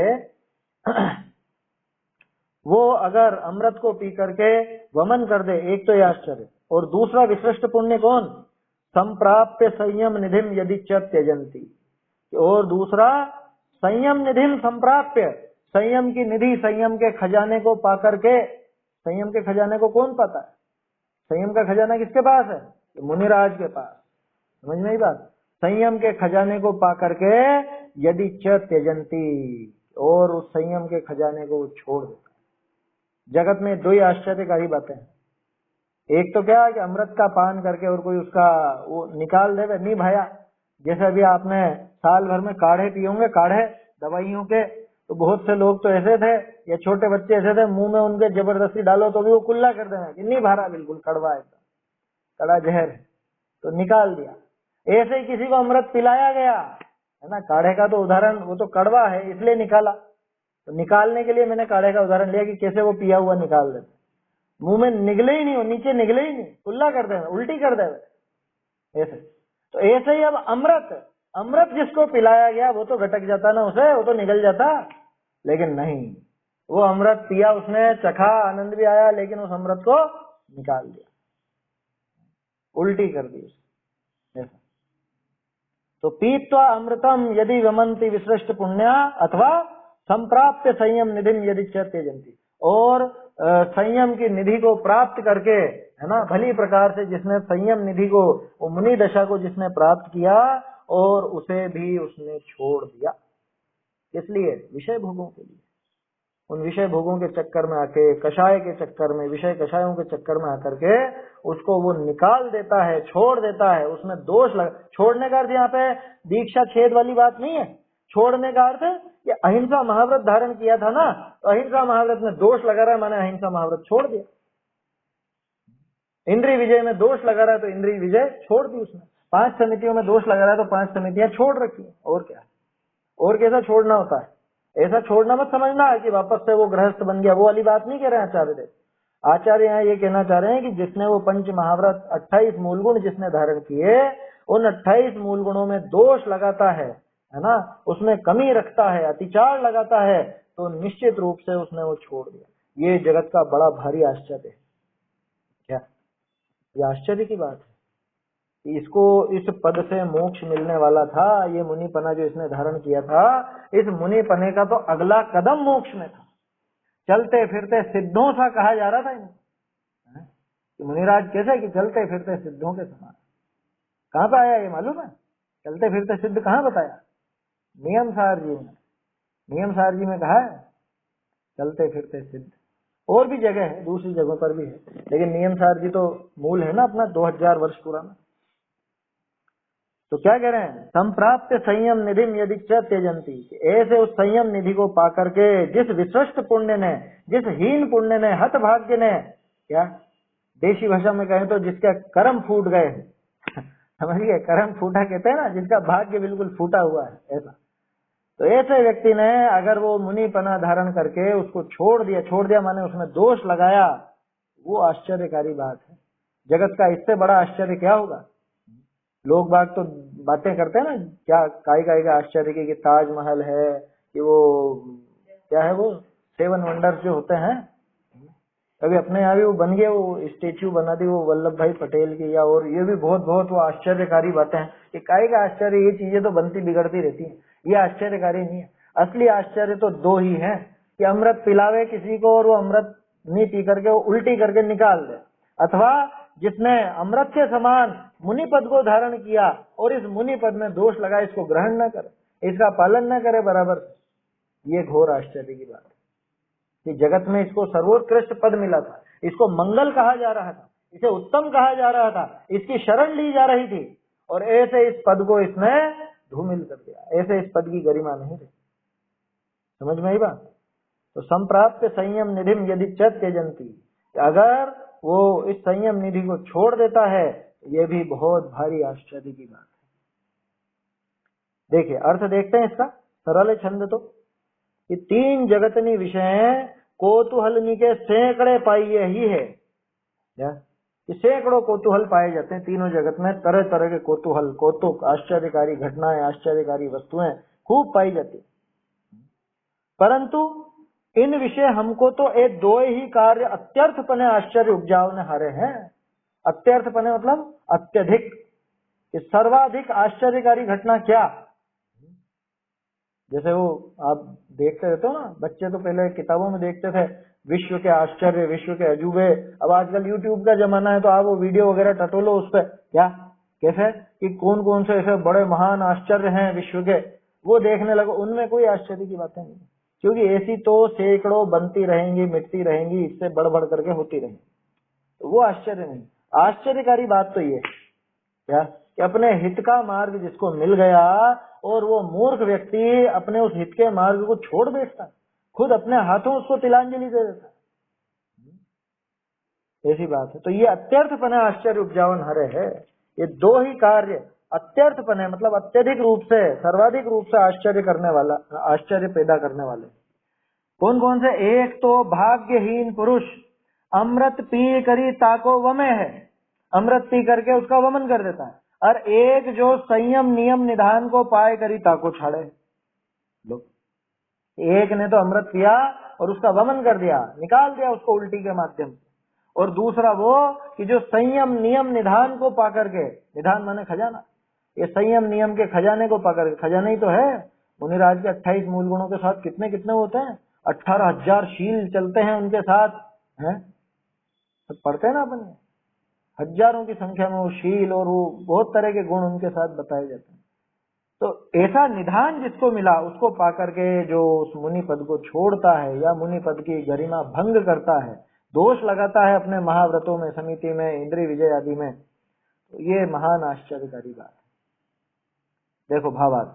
वो अगर अमृत को पी करके वमन कर दे, एक तो ये आश्चर्य, और दूसरा विसृष्ट पुण्य कौन, संप्राप्य संयम निधिम यदि च त्यजंती, और दूसरा संयम निधिम संप्राप्य, संयम की निधि, संयम के खजाने को पा करके, संयम के खजाने को कौन पाता है, संयम का खजाना किसके पास है, मुनिराज के पास, समझ में ही बात, संयम के खजाने को पा करके यदि च त्यजंती, और उस संयम के खजाने को छोड़ देता है। जगत में दो ही आश्चर्यकारी बातें हैं, एक तो क्या है कि अमृत का पान करके और कोई उसका वो निकाल देवे, नहीं भाया, जैसे अभी आपने साल भर में काढ़े पिए होंगे, काढ़े दवाइयों के, तो बहुत से लोग तो ऐसे थे, या छोटे बच्चे ऐसे थे, मुंह में उनके जबरदस्ती डालो तो भी वो कुल्ला कर देना कि नहीं भारा, बिल्कुल कड़वा, एकदम कड़ा जहर है, तो निकाल दिया। ऐसे ही किसी को अमृत पिलाया गया है ना, काढ़े का तो उदाहरण, वो तो कड़वा है इसलिए निकाला, तो निकालने के लिए मैंने काढ़े का उदाहरण लिया कि कैसे वो पिया हुआ निकाल देते, मुंह में निगले ही नहीं हो, नीचे निगले ही नहीं, कुल्ला कर देना, उल्टी कर देवे ऐसे। तो ऐसे ही अब अमृत, अमृत जिसको पिलाया गया वो तो घटक जाता ना उसे, वो तो निगल जाता, लेकिन नहीं, वो अमृत पिया उसने, चखा, आनंद भी आया, लेकिन उस अमृत को निकाल दिया, उल्टी कर दी उसने। ऐसा तो पीत्वा अमृतम यदि वमंति विसृष्ट पुण्या अथवा संप्राप्त संयम निधिम यदि त्यजंती, और संयम की निधि को प्राप्त करके, है ना, भली प्रकार से जिसने संयम निधि को, वो मुनि दशा को जिसने प्राप्त किया और उसे भी उसने छोड़ दिया, इसलिए विषय भोगों के लिए, उन विषय भोगों के चक्कर में आके, कषाय के चक्कर में, विषय कषायों के चक्कर में आकर के उसको वो निकाल देता है, छोड़ देता है, उसमें दोष लगा। छोड़ने का अर्थ यहाँ पे दीक्षा छेद वाली बात नहीं है, छोड़ने का अर्थ कि अहिंसा महाव्रत धारण किया था ना, तो अहिंसा महाव्रत में दोष लगा रहा है, मैंने अहिंसा महाव्रत छोड़ दिया। इंद्रिय विजय में दोष लगा रहा है तो इंद्रिय विजय छोड़ दी उसने। 5 समितियों में दोष लगा रहा है तो 5 समितियां छोड़ रखी, और क्या, और कैसा छोड़ना होता है। ऐसा छोड़ना मत समझना है कि वापस से वो गृहस्थ बन गया, वो वाली बात नहीं कह रहे हैं आचार्य देव। आचार्य यहाँ ये कहना चाह रहे हैं कि जिसने वो पंच महाव्रत 28 मूल गुण जिसने धारण किए, उन 28 मूल गुणों में दोष लगाता है ना, उसमें कमी रखता है, अतिचार लगाता है, तो निश्चित रूप से उसने वो छोड़ दिया। ये जगत का बड़ा भारी आश्चर्य है। क्या ये आश्चर्य की बात है? इसको इस पद से मोक्ष मिलने वाला था, ये मुनिपना जो इसने धारण किया था, इस मुनिपने का तो अगला कदम मोक्ष में था। चलते फिरते सिद्धों सा कहा जा रहा था इन्हें कि मुनिराज कैसे, कि चलते फिरते सिद्धों के समान। कहाँ पे आया ये मालूम है? चलते फिरते सिद्ध कहाँ बताया? नियमसार जी ने, नियमसार जी में कहा है चलते फिरते सिद्ध। और भी जगह है, दूसरी जगहों पर भी है, लेकिन नियमसार जी तो मूल है ना अपना, 2000 वर्ष पुराना। तो क्या कह रहे हैं? संप्राप्त संयम निधिम यदि त्यजंती, ऐसे उस संयम निधि को पाकर के जिस विशिष्ट पुण्य ने, जिस हीन पुण्य ने, हत भाग्य ने, क्या देशी भाषा में कहें तो जिसका कर्म फूट गए, समझिए, कर्म फूटा कहते हैं ना, जिसका भाग्य बिल्कुल फूटा हुआ है, ऐसा। तो ऐसे व्यक्ति ने अगर वो मुनिपना धारण करके उसको छोड़ दिया माने उसमें दोष लगाया, वो आश्चर्यकारी बात है। जगत का इससे बड़ा आश्चर्य क्या होगा? लोग बाग तो बातें करते हैं ना, क्या काय का आश्चर्य की, कि ताजमहल है, कि वो क्या है, वो 7 वंडर्स जो होते हैं, अभी अपने यहाँ भी वो बन गए, वो स्टेच्यू बना दी वो वल्लभ भाई पटेल की, या और ये भी बहुत बहुत वो आश्चर्यकारी बातें हैं। ये काय का आश्चर्य, ये चीजें तो बनती बिगड़ती रहती हैं, ये आश्चर्यकारी नहीं है। असली आश्चर्य तो 2 ही है, कि अमृत पिलावे किसी को और वो अमृत नहीं पी करके वो उल्टी करके निकाल दे, अथवा जिसने अमृत के समान मुनि पद को धारण किया और इस मुनि पद में दोष लगा, इसको ग्रहण न करे, इसका पालन न करे बराबर। ये घोर आश्चर्य की बात है कि जगत में इसको सर्वोत्कृष्ट पद मिला था, इसको मंगल कहा जा रहा था, इसे उत्तम कहा जा रहा था, इसकी शरण ली जा रही थी, और ऐसे इस पद को इसने धूमिल कर दिया। ऐसे इस पद की गरिमा नहीं रही। समझ में आई बात? तो संप्राप्त संयम निधिम यदि त्यजंती, अगर वो इस संयम निधि को छोड़ देता है, ये भी बहुत भारी आश्चर्य की बात है। देखिए अर्थ देखते हैं इसका, सरल छंद तो कि 3 जगतनी विषय कौतूहलनी के सैकड़े पाइये ही है, कि सैकड़ों कौतूहल पाए जाते हैं तीनों जगत में, तरह तरह के कौतूहल, कौतुक, आश्चर्यकारी घटनाएं, आश्चर्यकारी वस्तुएं खूब पाई जाती, परंतु इन विषय हमको तो एक 2 ही कार्य अत्यर्थपने आश्चर्य उपजावने हारे हैं। अत्यर्थपने मतलब अत्यधिक, सर्वाधिक आश्चर्यकारी घटना क्या? जैसे वो आप देखते रहते हो ना, बच्चे तो पहले किताबों में देखते थे विश्व के आश्चर्य, विश्व के अजूबे। अब आजकल यूट्यूब का जमाना है तो आप वो वीडियो वगैरह टटोलो उस पर, क्या कैसे कि कौन कौन से ऐसे बड़े महान आश्चर्य हैं विश्व के, वो देखने लगो। उनमें कोई आश्चर्य की बातें नहीं, क्योंकि ऐसी तो सैकड़ों बनती रहेंगी, मिटती रहेंगी, इससे बढ़ बढ़ करके होती रहेंगी, तो वो आश्चर्य नहीं। आश्चर्यकारी बात तो ये क्या कि अपने हित का मार्ग जिसको मिल गया और वो मूर्ख व्यक्ति अपने उस हित के मार्ग को छोड़ बैठता, खुद अपने हाथों उसको तिलांजलि दे देता, ऐसी बात है। तो ये अत्यर्थपने आश्चर्य उपजावन हरे है। ये 2 ही कार्य अत्यर्थपने मतलब अत्यधिक रूप से, सर्वाधिक रूप से आश्चर्य करने वाला, आश्चर्य पैदा करने वाले कौन कौन से? एक तो भाग्यहीन पुरुष अमृत पी करी ताको वमे है, अमृत पी करके उसका वमन कर देता है। और एक जो संयम नियम निधान को पाए करी ताको छाड़े। लो, एक ने तो अमृत पिया और उसका वमन कर दिया, निकाल दिया उसको उल्टी के माध्यम से, और दूसरा वो कि जो संयम नियम निधान को पाकर के, निधान माने खजाना, ये संयम नियम के खजाने को पाकर के, खजाना ही तो है। मुनिराज के 28 मूल गुणों के साथ कितने कितने होते हैं, 18,000 शील चलते हैं उनके साथ, हैं तो पढ़ते हैं ना अपन, हजारों की संख्या में वो शील और वो बहुत तरह के गुण उनके साथ बताए जाते हैं। तो ऐसा निधान जिसको मिला उसको पाकर के जो उस मुनि पद को छोड़ता है या मुनि पद की गरिमा भंग करता है, दोष लगाता है अपने महाव्रतों में, समिति में, इंद्रिय विजय आदि में, तो ये महान आश्चर्यकारी बात है। देखो भावार्थ,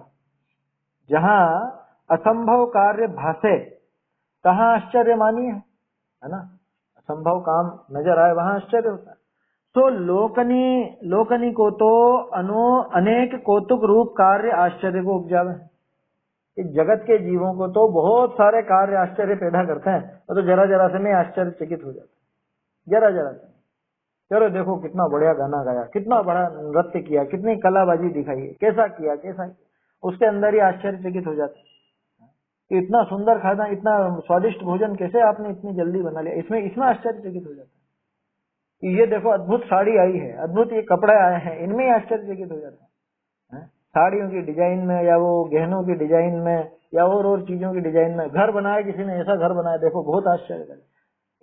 जहां असंभव कार्य भासे तहां आश्चर्य मानी है ना, असंभव काम नजर आए वहां आश्चर्य होता है। तो लोकनी को तो अनेक कौतुक रूप कार्य आश्चर्य को उपजावे। इस जगत के जीवों को तो बहुत सारे कार्य आश्चर्य पैदा करते हैं, तो जरा जरा से में आश्चर्यचकित हो जाते हैं, जरा जरा से। चलो देखो कितना बढ़िया गाना गाया, कितना बड़ा नृत्य किया, कितनी कलाबाजी दिखाई, कैसा किया, उसके अंदर ही आश्चर्यचकित हो जाते हैं। इतना सुंदर खाना, इतना स्वादिष्ट भोजन कैसे आपने इतनी जल्दी बना लिया, इसमें आश्चर्यचकित हो जाता है। ये देखो अद्भुत साड़ी आई है, अद्भुत ये कपड़े आए हैं, इनमें ही आश्चर्यचकित हो जाता है। साड़ियों की डिजाइन में या वो गहनों की डिजाइन में या और चीजों की डिजाइन में, घर बनाया किसी ने, ऐसा घर बनाया, देखो बहुत आश्चर्य।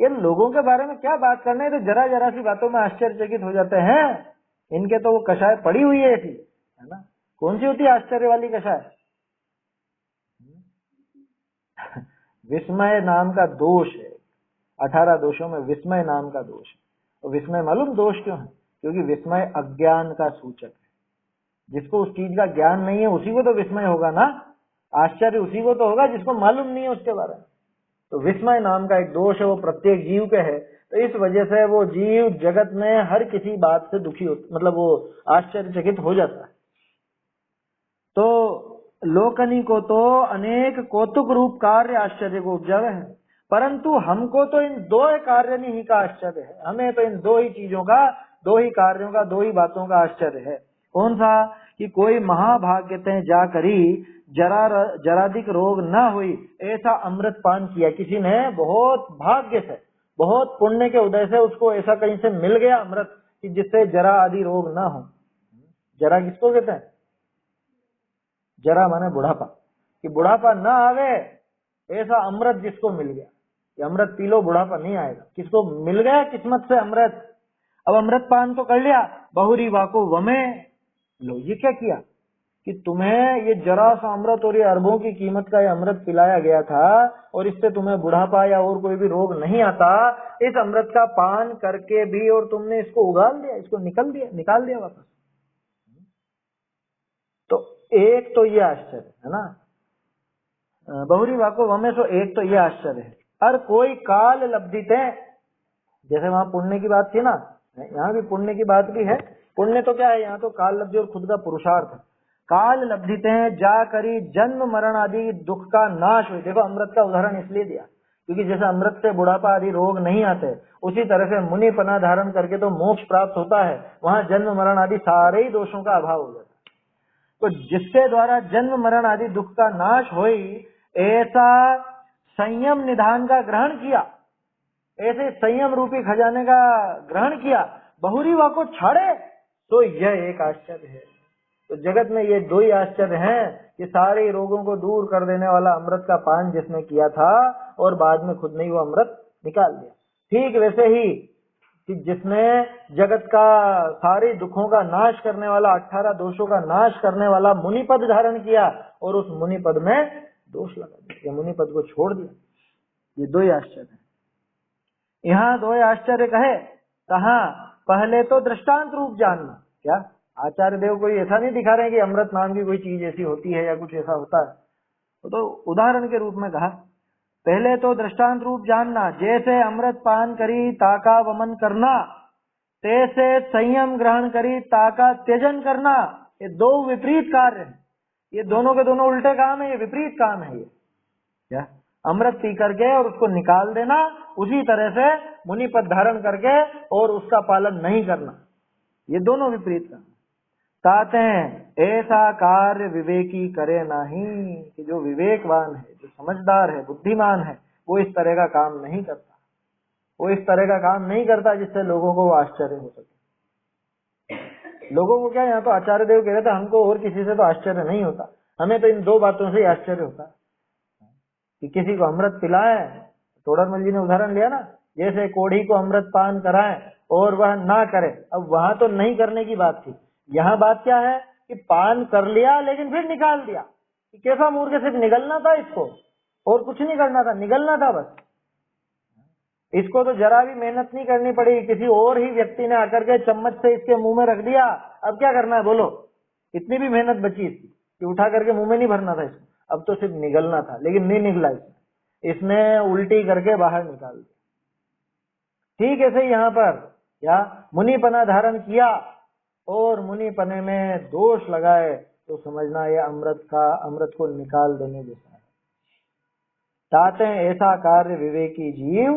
इन लोगों के बारे में क्या बात करना है, तो जरा जरा सी बातों में आश्चर्यचकित हो जाते हैं। इनके तो वो कषाय पड़ी हुई है ऐसी, है ना, कौन सी होती है आश्चर्य वाली कषाय? विस्मय नाम का दोष है, 18 दोषों में विस्मय नाम का दोष है। और विस्मय मालूम दोष क्यों है? क्योंकि विस्मय अज्ञान का सूचक है। जिसको उस चीज का ज्ञान नहीं है उसी को तो विस्मय होगा ना, आश्चर्य उसी को तो होगा जिसको मालूम नहीं है उसके बारे में। तो विस्मय नाम का एक दोष है, वो प्रत्येक जीव के है। तो इस वजह से वो जीव जगत में हर किसी बात से दुखी हो, मतलब वो आश्चर्यचकित हो जाता है। तो लोकनी को तो अनेक कौतुक रूप कार्य आश्चर्य को उपजावे है, परंतु हमको तो इन दो कार्य नहीं का आश्चर्य है। हमें तो इन दो ही चीजों का, दो ही कार्यों का, दो ही बातों का आश्चर्य है। कौन सा? कि कोई महाभाग्य ते जा करी जराधिक रोग न हुई, ऐसा अमृत पान किया किसी ने, बहुत भाग्य से, बहुत पुण्य के उदय से उसको ऐसा कहीं से मिल गया अमृत कि जिससे जरा आदि रोग न हो। जरा किसको कहते हैं? जरा माने बुढ़ापा, कि बुढ़ापा न आवे, ऐसा अमृत जिसको मिल गया, ये अमृत पी लो बुढ़ापा नहीं आएगा। किसको मिल गया किस्मत से अमृत? अब अमृत पान तो कर लिया, बहुरी वाको वमे, लो ये क्या किया कि तुम्हें ये जरा सा अमृत और ये अरबों की कीमत का ये अमृत पिलाया गया था और इससे तुम्हें बुढ़ापा या और कोई भी रोग नहीं आता। इस अमृत का पान करके भी और तुमने इसको उगाल दिया, इसको निकाल दिया वापस। तो एक तो ये आश्चर्य है ना, बहुरी वाको वमे, तो एक तो ये आश्चर्य है। और कोई काल लब्धिते, जैसे वहां पुण्य की बात थी ना, यहाँ भी पुण्य की बात भी है। पुण्य तो क्या है, यहाँ तो काल लब्धि और खुद का पुरुषार्थ है। काल लब्धिते जा करी जन्म मरण आदि दुख का नाश हुई। देखो अमृत का उदाहरण इसलिए दिया क्योंकि जैसे अमृत से बुढ़ापा आदि रोग नहीं आते, उसी तरह से मुनि पना धारण करके तो मोक्ष प्राप्त होता है, वहां जन्म मरण आदि सारे ही दोषों का अभाव हो जाता है। तो जिसके द्वारा जन्म मरण आदि दुख का नाश होई, ऐसा संयम निधान का ग्रहण किया, ऐसे संयम रूपी खजाने का ग्रहण किया, बहुरी वाको छाड़े, तो यह एक आश्चर्य है। तो जगत में ये दो ही आश्चर्य हैं कि सारे रोगों को दूर कर देने वाला अमृत का पान जिसने किया था और बाद में खुद ने वो अमृत निकाल दिया। ठीक वैसे ही कि जिसने जगत का सारे दुखों का नाश करने वाला, 18 दोषों का नाश करने वाला मुनि पद धारण किया और उस मुनि पद में दोष लगा दिया, मुनि पद को छोड़ दिया। ये दो ही आश्चर्य है। यहाँ दो आश्चर्य कहे, कहा पहले तो दृष्टांत रूप जानना। क्या आचार्य देव कोई ऐसा नहीं दिखा रहे कि अमृत नाम की कोई चीज ऐसी होती है या कुछ ऐसा होता है, तो उदाहरण के रूप में कहा पहले तो दृष्टांत रूप जानना, जैसे अमृत पान करी ताका वमन करना, तैसे संयम ग्रहण करी ताका त्यजन करना। ये दो विपरीत कार्य हैं, ये दोनों के दोनों उल्टे काम है, ये विपरीत काम है। ये क्या अमृत पी करके और उसको निकाल देना, उसी तरह से मुनि पद धारण करके और उसका पालन नहीं करना, ये दोनों विपरीत काम। ताते हैं ऐसा कार्य विवेकी करे नहीं, कि जो विवेकवान है, जो समझदार है, बुद्धिमान है, वो इस तरह का काम नहीं करता। वो इस तरह का काम नहीं करता जिससे लोगों को आश्चर्य हो सके। लोगों को क्या, यहाँ तो आचार्य देव कह रहे थे, हमको और किसी से तो आश्चर्य नहीं होता, हमें तो इन दो बातों से ही आश्चर्य होता है कि किसी को अमृत पिलाए, तोड़रमल जी ने उदाहरण लिया ना, जैसे कोढ़ी को अमृत पान कराएं और वह ना करे। अब वहां तो नहीं करने की बात थी, यहाँ बात क्या है कि पान कर लिया लेकिन फिर निकाल दिया। कि कैसा मूर्ख, सिर्फ निगलना था इसको, और कुछ नहीं करना था, निगलना था बस। इसको तो जरा भी मेहनत नहीं करनी पड़ी, किसी और ही व्यक्ति ने आकर के चम्मच से इसके मुंह में रख दिया। अब क्या करना है बोलो, इतनी भी मेहनत बची इसकी कि उठा करके मुंह में नहीं भरना था इसको, अब तो सिर्फ निगलना था, लेकिन नहीं निगला इसने उल्टी करके बाहर निकाल दिया। ठीक है, सही यहाँ पर या मुनिपना धारण किया और मुनिपने में दोष लगाए तो समझना ये अमृत को निकाल देने जैसा है। ताते ऐसा कार्य विवेकी जीव